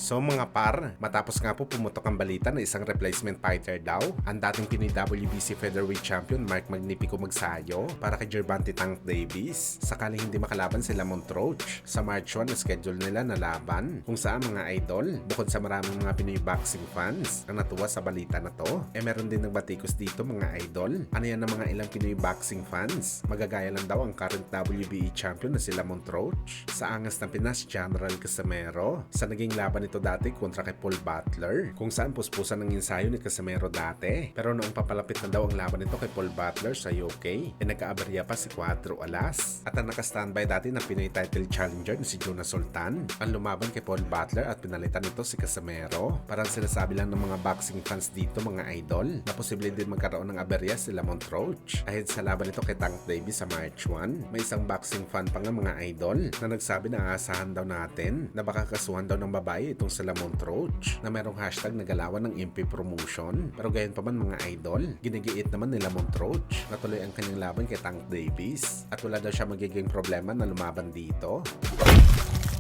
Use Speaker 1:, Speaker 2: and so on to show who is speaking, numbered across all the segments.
Speaker 1: So mga par, matapos nga po pumutok ang balita na isang replacement fighter daw, ang dating Pinoy WBC Featherweight Champion Mark Magnifico magsayo para kay Gervonta Tank Davis sakaling hindi makalaban sila Montroach sa March 1 na schedule nila na laban. Kung saan mga idol, bukod sa maraming mga Pinoy boxing fans ang natuwa sa balita na to, meron din nagbatikos dito mga idol. Ano yan ng mga ilang Pinoy boxing fans? Magagaya lang daw ang current WBE champion na sila Montroach sa angas ng Pinas General Casimero sa naging laban ito dati kontra kay Paul Butler, kung saan puspusan ng ensayo ni Casimero dati. Pero noong papalapit na daw ang laban nito kay Paul Butler sa UK, nagkaaberya pa si Cuatro Alas at ang naka-standby dati na Pinoy title challenger na si Jonas Sultan ang lumaban kay Paul Butler at pinalitan nito si Casimero. Parang sinasabi lang ng mga boxing fans dito mga idol na posible din magkaroon ng aberya sila Montroach ahead sa laban nito kay Tank Davis sa March 1. May isang boxing fan pa nga mga idol na nagsabi na aasahan daw natin na baka kasuhan daw ng babae itong sila Montroach na merong hashtag na galawan ng MP Promotion. Pero gayon pa man mga idol, ginigiit naman nila Montroach na tuloy ang kanyang laban kay Tank Davis at wala daw siya magiging problema na lumaban dito.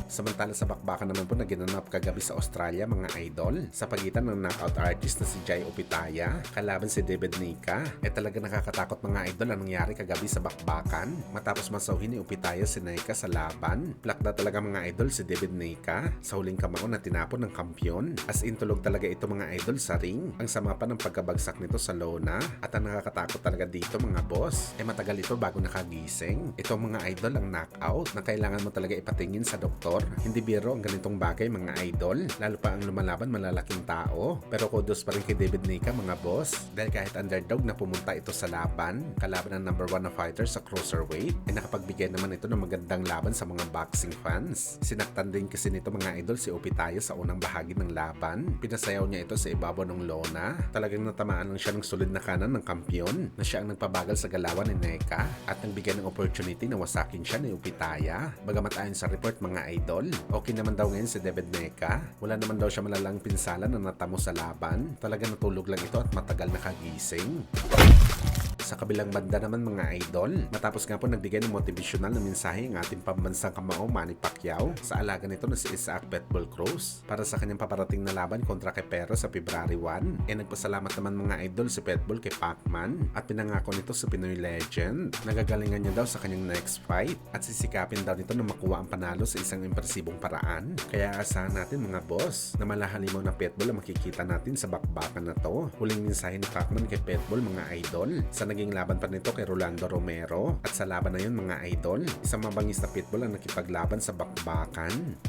Speaker 1: Samantala sa bakbakan naman po na ginanap kagabi sa Australia mga idol sa pagitan ng knockout artist na si Jai Opitaya kalaban si David Nica, talaga nakakatakot mga idol ang nangyari kagabi sa bakbakan. Matapos masawhin ni Opitaya si Nica sa laban, plakda talaga mga idol si David Nica sa huling kamao na tinapon ng kampyon. As in tulog talaga ito mga idol sa ring. Ang sama pa ng pagkabagsak nito sa lona at ang nakakatakot talaga dito mga boss, matagal ito bago nakagising. Ito mga idol ang knockout na kailangan mo talaga ipatingin sa doktor. Hindi biro ang ganitong bagay mga idol, lalo pa ang lumalaban malalaking tao. Pero kudos pa rin kay David Nica mga boss, dahil kahit underdog na pumunta ito sa laban, kalaban ng number 1 na fighter sa cruiserweight, nakapagbigay naman ito ng magandang laban sa mga boxing fans. Sinaktan din kasi nito mga idol si Opitaya sa unang bahagi ng laban. Pinasayaw niya ito sa ibabaw ng lona. Talagang natamaan lang siya ng solid na kanan ng kampyon na siya ang nagpabagal sa galawan ni Nica at nagbigay ng opportunity na wasakin siya ni Opitaya. Bagamat ayon sa report mga idol, okay naman daw ngayon si David Nica. Wala naman daw siya malalang pinsala na natamo sa laban. Talaga natulog lang ito at matagal nakagising. Sa kabilang banda naman mga idol, matapos nga po nagbigay ng motivational na mensahe ang ating pambansang kamao Manny Pacquiao sa alaga nito na si Isaac Pitbull Cruz para sa kanyang paparating na laban kontra kay Pero sa February 1. Nagpasalamat naman mga idol si Pitbull kay Pacman at pinangako nito sa Pinoy legend. Nagagalingan niya daw sa kanyang next fight at sisikapin daw nito na makuha ang panalo sa isang impresibong paraan. Kaya asahan natin mga boss na malahalimaw na Pitbull ang makikita natin sa bakbakan na to. Huling mensahe ni Pacman kay Pitbull mga idol sa naging laban pa nito kay Rolando Romero at sa laban na yun mga idol, isang mabangis na Pitbull ang nakipaglaban sa bakbakan.